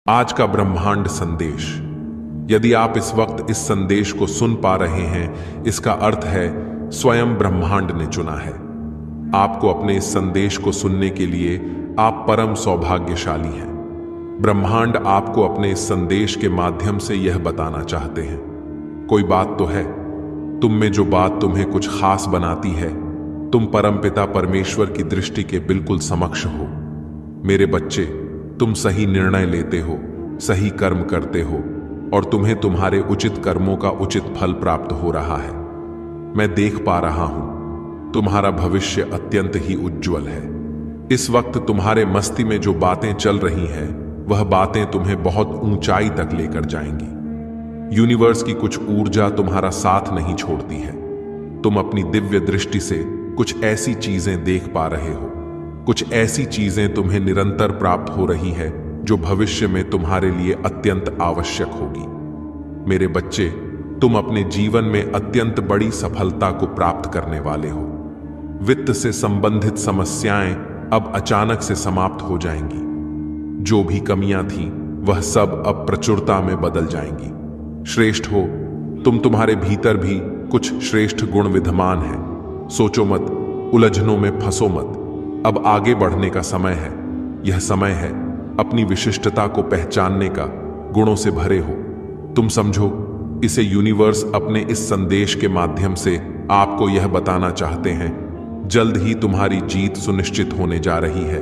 आज का ब्रह्मांड संदेश। यदि आप इस वक्त इस संदेश को सुन पा रहे हैं, इसका अर्थ है स्वयं ब्रह्मांड ने चुना है आपको अपने इस संदेश को सुनने के लिए। आप परम सौभाग्यशाली हैं। ब्रह्मांड आपको अपने इस संदेश के माध्यम से यह बताना चाहते हैं, कोई बात तो है तुम में जो बात तुम्हें कुछ खास बनाती है। तुम परमपिता परमेश्वर की दृष्टि के बिल्कुल समक्ष हो। मेरे बच्चे, तुम सही निर्णय लेते हो, सही कर्म करते हो और तुम्हें तुम्हारे उचित कर्मों का उचित फल प्राप्त हो रहा है। मैं देख पा रहा हूं तुम्हारा भविष्य अत्यंत ही उज्जवल है। इस वक्त तुम्हारे मस्ती में जो बातें चल रही हैं, वह बातें तुम्हें बहुत ऊंचाई तक लेकर जाएंगी। यूनिवर्स की कुछ ऊर्जा तुम्हारा साथ नहीं छोड़ती है। तुम अपनी दिव्य दृष्टि से कुछ ऐसी चीजें देख पा रहे हो, कुछ ऐसी चीजें तुम्हें निरंतर प्राप्त हो रही है जो भविष्य में तुम्हारे लिए अत्यंत आवश्यक होगी। मेरे बच्चे, तुम अपने जीवन में अत्यंत बड़ी सफलता को प्राप्त करने वाले हो। वित्त से संबंधित समस्याएं अब अचानक से समाप्त हो जाएंगी। जो भी कमियां थीं, वह सब अब प्रचुरता में बदल जाएंगी। श्रेष्ठ हो तुम, तुम्हारे भीतर भी कुछ श्रेष्ठ गुण विद्यमान हैं। सोचो मत, उलझनों में फंसो मत। अब आगे बढ़ने का समय है। यह समय है अपनी विशिष्टता को पहचानने का। गुणों से भरे हो तुम। समझो, इसे यूनिवर्स अपने इस संदेश के माध्यम से आपको यह बताना चाहते हैं, जल्द ही तुम्हारी जीत सुनिश्चित होने जा रही है।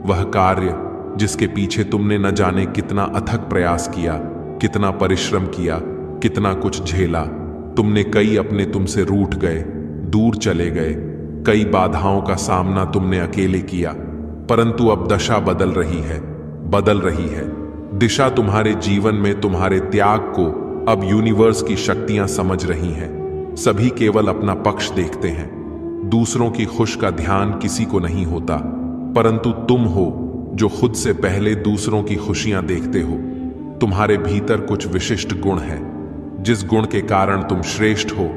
वह कार्य जिसके पीछे तुमने न जाने कितना अथक प्रयास किया, कितना परिश्रम किया, कितना कुछ झेला। तुमने कई अपने तुमसे रूठ गए, दूर चले गए। कई बाधाओं का सामना तुमने अकेले किया, परंतु अब दशा बदल रही है। दिशा तुम्हारे जीवन में तुम्हारे त्याग को अब यूनिवर्स की शक्तियां समझ रही हैं। सभी केवल अपना पक्ष देखते हैं। दूसरों की खुश का ध्यान किसी को नहीं होता, परंतु तुम हो जो खुद से पहले दूसरों की खुशियां देखते हो। तुम्हारे भीतर कुछ विशिष्ट गुण है, जिस गुण के कारण तुम श्रेष्ठ हो।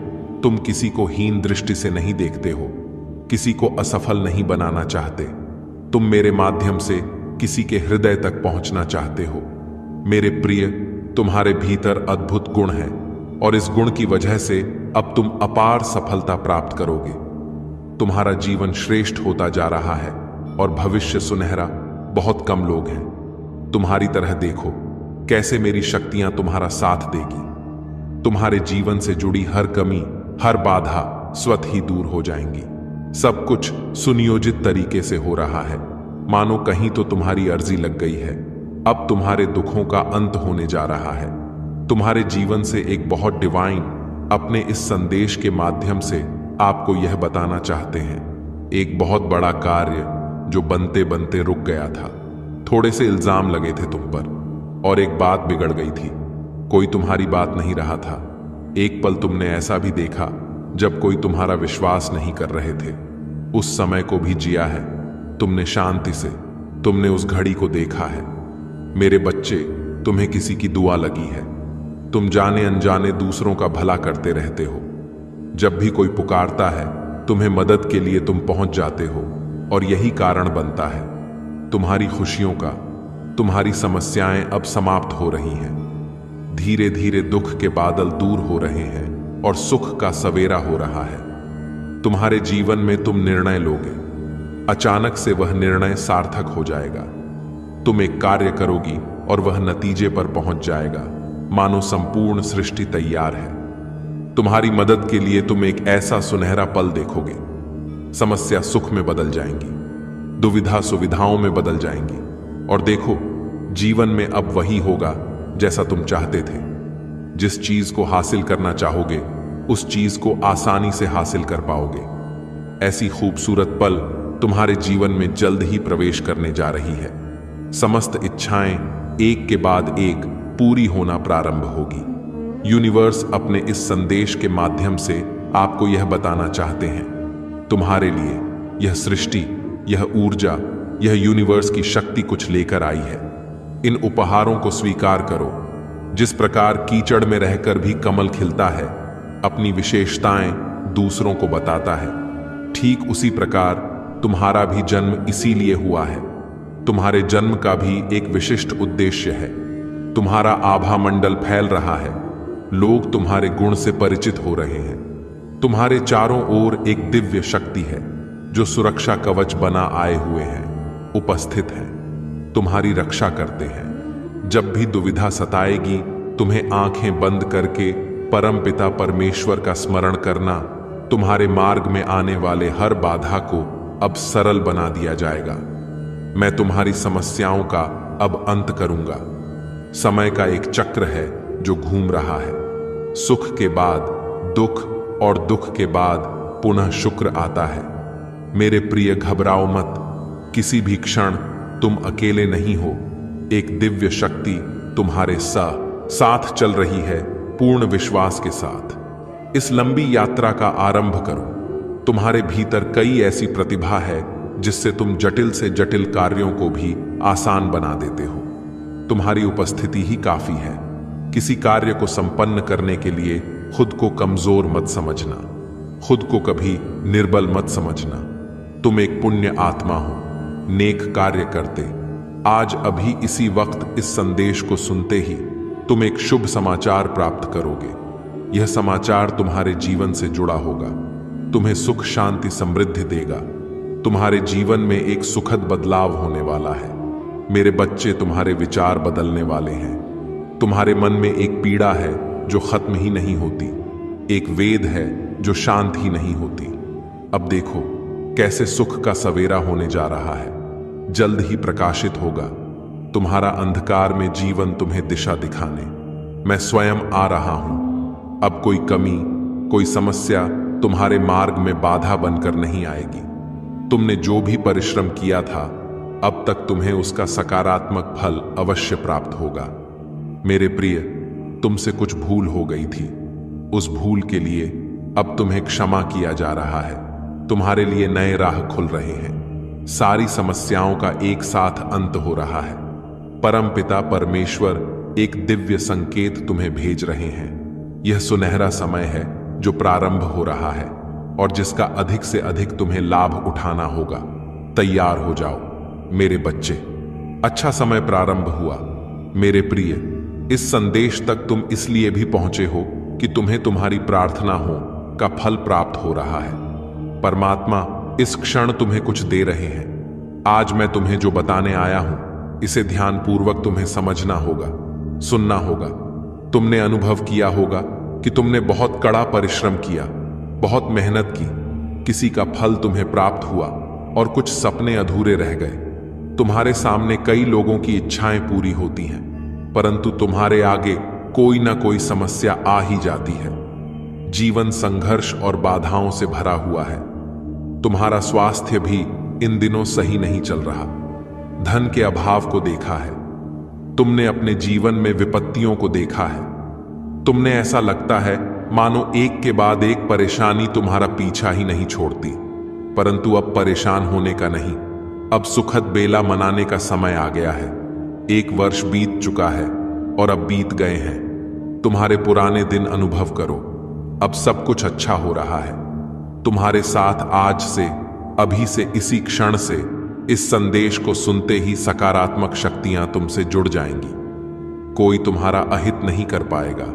तुम किसी को हीन दृष्टि से नहीं देखते हो, किसी को असफल नहीं बनाना चाहते। तुम मेरे माध्यम से किसी के हृदय तक पहुंचना चाहते हो। मेरे प्रिय, तुम्हारे भीतर अद्भुत गुण है और इस गुण की वजह से अब तुम अपार सफलता प्राप्त करोगे। तुम्हारा जीवन श्रेष्ठ होता जा रहा है और भविष्य सुनहरा। बहुत कम लोग हैं तुम्हारी तरह। देखो कैसे मेरी शक्तियां तुम्हारा साथ देगी। तुम्हारे जीवन से जुड़ी हर कमी, हर बाधा स्वतः ही दूर हो जाएंगी। सब कुछ सुनियोजित तरीके से हो रहा है, मानो कहीं तो तुम्हारी अर्जी लग गई है। अब तुम्हारे दुखों का अंत होने जा रहा है। तुम्हारे जीवन से एक बहुत डिवाइन अपने इस संदेश के माध्यम से आपको यह बताना चाहते हैं, एक बहुत बड़ा कार्य जो बनते बनते रुक गया था। थोड़े से इल्जाम लगे थे तुम पर और एक बात बिगड़ गई थी। कोई तुम्हारी बात नहीं रहा था। एक पल तुमने ऐसा भी देखा जब कोई तुम्हारा विश्वास नहीं कर रहे थे। उस समय को भी जिया है तुमने शांति से। तुमने उस घड़ी को देखा है। मेरे बच्चे, तुम्हें किसी की दुआ लगी है। तुम जाने अनजाने दूसरों का भला करते रहते हो। जब भी कोई पुकारता है, तुम्हें मदद के लिए तुम पहुंच जाते हो और यही कारण बनता है तुम्हारी खुशियों का। तुम्हारी समस्याएं अब समाप्त हो रही हैं। धीरे धीरे दुख के बादल दूर हो रहे हैं और सुख का सवेरा हो रहा है। तुम्हारे जीवन में तुम निर्णय लोगे, अचानक से वह निर्णय सार्थक हो जाएगा। तुम एक कार्य करोगी और वह नतीजे पर पहुंच जाएगा, मानो संपूर्ण सृष्टि तैयार है। तुम्हारी मदद के लिए तुम एक ऐसा सुनहरा पल देखोगे। समस्या सुख में बदल जाएंगी, दुविधा सुविधाओं में बदल जाएंगी। और देखो, जीवन में अब वही होगा जैसा तुम चाहते थे। जिस चीज को हासिल करना चाहोगे, उस चीज को आसानी से हासिल कर पाओगे। ऐसी खूबसूरत पल तुम्हारे जीवन में जल्द ही प्रवेश करने जा रही है। समस्त इच्छाएं एक के बाद एक पूरी होना प्रारंभ होगी। यूनिवर्स अपने इस संदेश के माध्यम से आपको यह बताना चाहते हैं, तुम्हारे लिए यह सृष्टि, यह ऊर्जा, यह यूनिवर्स की शक्ति कुछ लेकर आई है। इन उपहारों को स्वीकार करो। जिस प्रकार कीचड़ में रहकर भी कमल खिलता है, अपनी विशेषताएं दूसरों को बताता है, ठीक उसी प्रकार तुम्हारा भी जन्म इसीलिए हुआ है। तुम्हारे जन्म का भी एक विशिष्ट उद्देश्य है। तुम्हारा आभा मंडल फैल रहा है। लोग तुम्हारे गुण से परिचित हो रहे हैं। तुम्हारे चारों ओर एक दिव्य शक्ति है जो सुरक्षा कवच बना आए हुए हैं, उपस्थित है, तुम्हारी रक्षा करते हैं। जब भी दुविधा सताएगी, तुम्हें आंखें बंद करके परमपिता परमेश्वर का स्मरण करना। तुम्हारे मार्ग में आने वाले हर बाधा को अब सरल बना दिया जाएगा। मैं तुम्हारी समस्याओं का अब अंत करूंगा। समय का एक चक्र है जो घूम रहा है। सुख के बाद दुख और दुख के बाद पुनः शुक्र आता है। मेरे प्रिय, घबराओ मत। किसी भी क्षण तुम अकेले नहीं हो। एक दिव्य शक्ति तुम्हारे साथ चल रही है, पूर्ण विश्वास के साथ। इस लंबी यात्रा का आरंभ करो। तुम्हारे भीतर कई ऐसी प्रतिभा है जिससे तुम जटिल से जटिल कार्यों को भी आसान बना देते हो। तुम्हारी उपस्थिति ही काफी है। किसी कार्य को संपन्न करने के लिए खुद को कमजोर मत समझना, खुद को कभी निर्बल मत समझना। तुम एक पुण्य आत्मा हो, नेक कार्य करते। आज अभी इसी वक्त इस संदेश को सुनते ही तुम एक शुभ समाचार प्राप्त करोगे। यह समाचार तुम्हारे जीवन से जुड़ा होगा, तुम्हें सुख शांति समृद्धि देगा। तुम्हारे जीवन में एक सुखद बदलाव होने वाला है। मेरे बच्चे, तुम्हारे विचार बदलने वाले हैं। तुम्हारे मन में एक पीड़ा है जो खत्म ही नहीं होती, एक वेद है जो शांत ही नहीं होती। अब देखो कैसे सुख का सवेरा होने जा रहा है, जल्द ही प्रकाशित होगा। तुम्हारा अंधकार में जीवन तुम्हें दिशा दिखाने मैं स्वयं आ रहा हूं। अब कोई कमी, कोई समस्या तुम्हारे मार्ग में बाधा बनकर नहीं आएगी। तुमने जो भी परिश्रम किया था, अब तक तुम्हें उसका सकारात्मक फल अवश्य प्राप्त होगा। मेरे प्रिय, तुमसे कुछ भूल हो गई थी। उस भूल के लिए अब तुम्हें क्षमा किया जा रहा है। तुम्हारे लिए नए राह खुल रहे हैं। सारी समस्याओं का एक साथ अंत हो रहा है। परमपिता परमेश्वर एक दिव्य संकेत तुम्हें भेज रहे हैं। यह सुनहरा समय है जो प्रारंभ हो रहा है और जिसका अधिक से अधिक तुम्हें लाभ उठाना होगा। तैयार हो जाओ मेरे बच्चे, अच्छा समय प्रारंभ हुआ। मेरे प्रिय, इस संदेश तक तुम इसलिए भी पहुंचे हो कि तुम्हें तुम्हारी प्रार्थना हो का फल प्राप्त हो रहा है। परमात्मा इस क्षण तुम्हें कुछ दे रहे हैं। आज मैं तुम्हें जो बताने आया हूं, इसे ध्यानपूर्वक तुम्हें समझना होगा, सुनना होगा। तुमने अनुभव किया होगा कि तुमने बहुत कड़ा परिश्रम किया, बहुत मेहनत की, किसी का फल तुम्हें प्राप्त हुआ और कुछ सपने अधूरे रह गए। तुम्हारे सामने कई लोगों की इच्छाएं पूरी होती हैं, परंतु तुम्हारे आगे कोई ना कोई समस्या आ ही जाती है। जीवन संघर्ष और बाधाओं से भरा हुआ है। तुम्हारा स्वास्थ्य भी इन दिनों सही नहीं चल रहा। धन के अभाव को देखा है। तुमने अपने जीवन में विपत्तियों को देखा है। तुमने ऐसा लगता है मानो एक के बाद एक परेशानी तुम्हारा पीछा ही नहीं छोड़ती। परंतु अब परेशान होने का नहीं, अब सुखद बेला मनाने का समय आ गया है। 1 वर्ष बीत चुका है और अब बीत गए हैं। तुम्हारे पुराने दिन अनुभव करो। अब सब कुछ अच्छा हो रहा है तुम्हारे साथ। आज से, अभी से, इसी क्षण से इस संदेश को सुनते ही सकारात्मक शक्तियां तुमसे जुड़ जाएंगी। कोई तुम्हारा अहित नहीं कर पाएगा।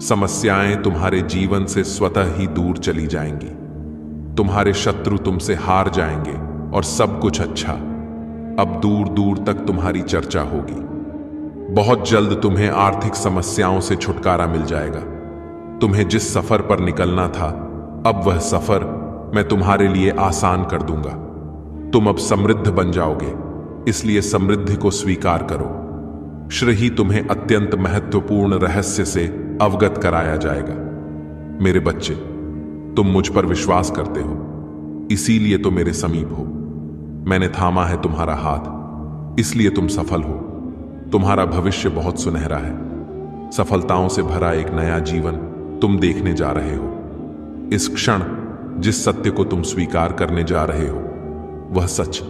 समस्याएं तुम्हारे जीवन से स्वतः ही दूर चली जाएंगी। तुम्हारे शत्रु तुमसे हार जाएंगे और सब कुछ अच्छा। अब दूर दूर तक तुम्हारी चर्चा होगी। बहुत जल्द तुम्हें आर्थिक समस्याओं से छुटकारा मिल जाएगा। तुम्हें जिस सफर पर निकलना था, अब वह सफर मैं तुम्हारे लिए आसान कर दूंगा। तुम अब समृद्ध बन जाओगे, इसलिए समृद्धि को स्वीकार करो। शीघ्र ही तुम्हें अत्यंत महत्वपूर्ण रहस्य से अवगत कराया जाएगा। मेरे बच्चे, तुम मुझ पर विश्वास करते हो, इसीलिए तो मेरे समीप हो। मैंने थामा है तुम्हारा हाथ, इसलिए तुम सफल हो। तुम्हारा भविष्य बहुत सुनहरा है। सफलताओं से भरा एक नया जीवन तुम देखने जा रहे हो। इस क्षण जिस सत्य को तुम स्वीकार करने जा रहे हो, वह सच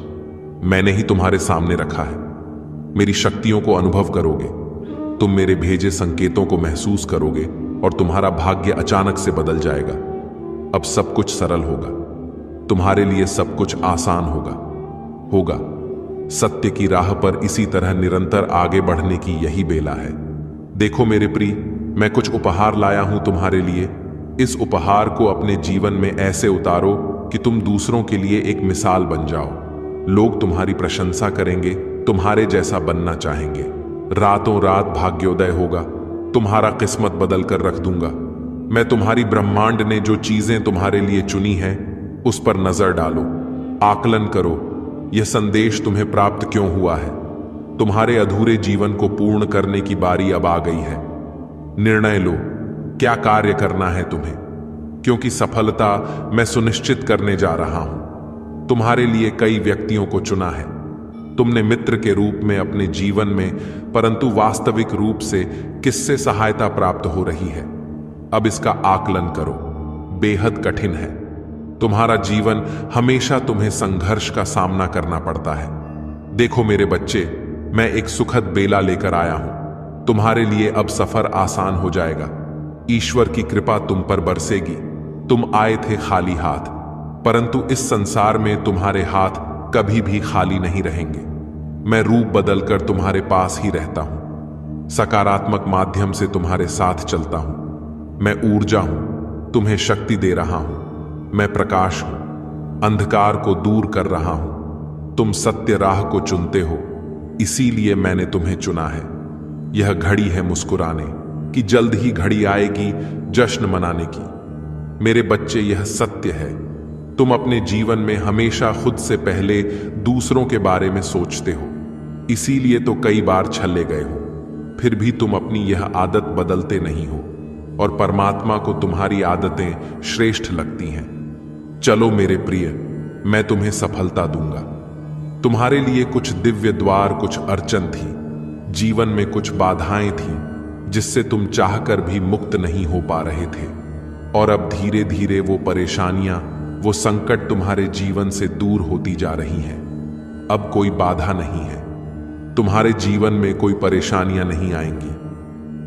मैंने ही तुम्हारे सामने रखा है। मेरी शक्तियों को अनुभव करोगे, तुम मेरे भेजे संकेतों को महसूस करोगे और तुम्हारा भाग्य अचानक से बदल जाएगा। अब सब कुछ सरल होगा, तुम्हारे लिए सब कुछ आसान होगा। सत्य की राह पर इसी तरह निरंतर आगे बढ़ने की यही बेला है। देखो मेरे प्रिय, मैं कुछ उपहार लाया हूं तुम्हारे लिए। इस उपहार को अपने जीवन में ऐसे उतारो कि तुम दूसरों के लिए एक मिसाल बन जाओ। लोग तुम्हारी प्रशंसा करेंगे, तुम्हारे जैसा बनना चाहेंगे। रातों रात भाग्योदय होगा, तुम्हारा किस्मत बदल कर रख दूंगा। मैं तुम्हारी ब्रह्मांड ने जो चीजें तुम्हारे लिए चुनी हैं उस पर नजर डालो, आकलन करो, यह संदेश तुम्हें प्राप्त क्यों हुआ है। तुम्हारे अधूरे जीवन को पूर्ण करने की बारी अब आ गई है। निर्णय लो, क्या कार्य करना है तुम्हें, क्योंकि सफलता मैं सुनिश्चित करने जा रहा हूं। तुम्हारे लिए कई व्यक्तियों को चुना है, तुमने मित्र के रूप में अपने जीवन में, परंतु वास्तविक रूप से किससे सहायता प्राप्त हो रही है। अब इसका आकलन करो, बेहद कठिन है। तुम्हारा जीवन हमेशा तुम्हें संघर्ष का सामना करना पड़ता है। देखो मेरे बच्चे, मैं एक सुखद बेला लेकर आया हूं। तुम्हारे लिए अब सफर आसान हो जाएगा। ईश्वर की कृपा तुम पर बरसेगी। तुम आए थे खाली हाथ, परंतु इस संसार में तुम्हारे हाथ कभी भी खाली नहीं रहेंगे। मैं रूप बदलकर तुम्हारे पास ही रहता हूं, सकारात्मक माध्यम से तुम्हारे साथ चलता हूं। मैं ऊर्जा हूं, तुम्हें शक्ति दे रहा हूं। मैं प्रकाश हूं, अंधकार को दूर कर रहा हूं। तुम सत्य राह को चुनते हो, इसीलिए मैंने तुम्हें चुना है। यह घड़ी है मुस्कुराने की, जल्द ही घड़ी आएगी जश्न मनाने की। मेरे बच्चे, यह सत्य है, तुम अपने जीवन में हमेशा खुद से पहले दूसरों के बारे में सोचते हो, इसीलिए तो कई बार छल्ले गए हो। फिर भी तुम अपनी यह आदत बदलते नहीं हो और परमात्मा को तुम्हारी आदतें श्रेष्ठ लगती हैं। चलो मेरे प्रिय, मैं तुम्हें सफलता दूंगा। तुम्हारे लिए कुछ दिव्य द्वार, कुछ अड़चन थी, जीवन में कुछ बाधाएं थी जिससे तुम चाहकर भी मुक्त नहीं हो पा रहे थे। और अब धीरे धीरे वो परेशानियां, वो संकट तुम्हारे जीवन से दूर होती जा रही हैं। अब कोई बाधा नहीं है, तुम्हारे जीवन में कोई परेशानियां नहीं आएंगी।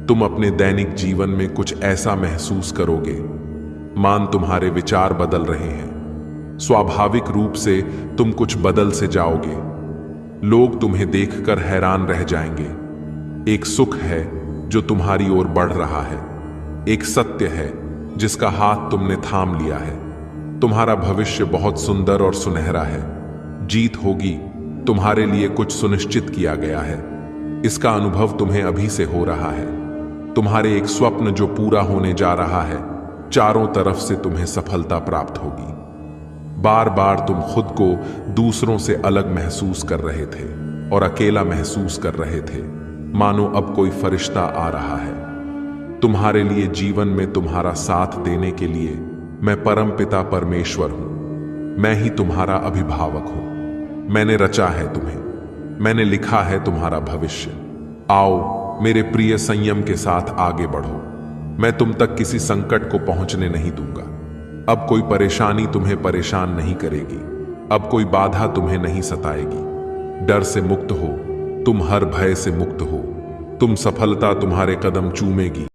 तुम अपने दैनिक जीवन में कुछ ऐसा महसूस करोगे, मान तुम्हारे विचार बदल रहे हैं। स्वाभाविक रूप से तुम कुछ बदल से जाओगे। लोग तुम्हें देखकर हैरान रह जाएंगे। एक सुख है जो तुम्हारी ओर बढ़ रहा है, एक सत्य है जिसका हाथ तुमने थाम लिया है। तुम्हारा भविष्य बहुत सुंदर और सुनहरा है। जीत होगी, तुम्हारे लिए कुछ सुनिश्चित किया गया है। इसका अनुभव तुम्हें अभी से हो रहा है। तुम्हारे एक स्वप्न जो पूरा होने जा रहा है, चारों तरफ से तुम्हें सफलता प्राप्त होगी। बार बार तुम खुद को दूसरों से अलग महसूस कर रहे थे और अकेला महसूस कर रहे थे, मानो अब कोई फरिश्ता आ रहा है। तुम्हारे लिए जीवन में तुम्हारा साथ देने के लिए मैं परमपिता परमेश्वर हूं। मैं ही तुम्हारा अभिभावक हूं। मैंने रचा है तुम्हें, मैंने लिखा है तुम्हारा भविष्य। आओ मेरे प्रिय, संयम के साथ आगे बढ़ो। मैं तुम तक किसी संकट को पहुंचने नहीं दूंगा। अब कोई परेशानी तुम्हें परेशान नहीं करेगी। अब कोई बाधा तुम्हें नहीं सताएगी। डर से मुक्त हो, तुम हर भय से मुक्त हो। तुम सफलता तुम्हारे कदम चूमेगी।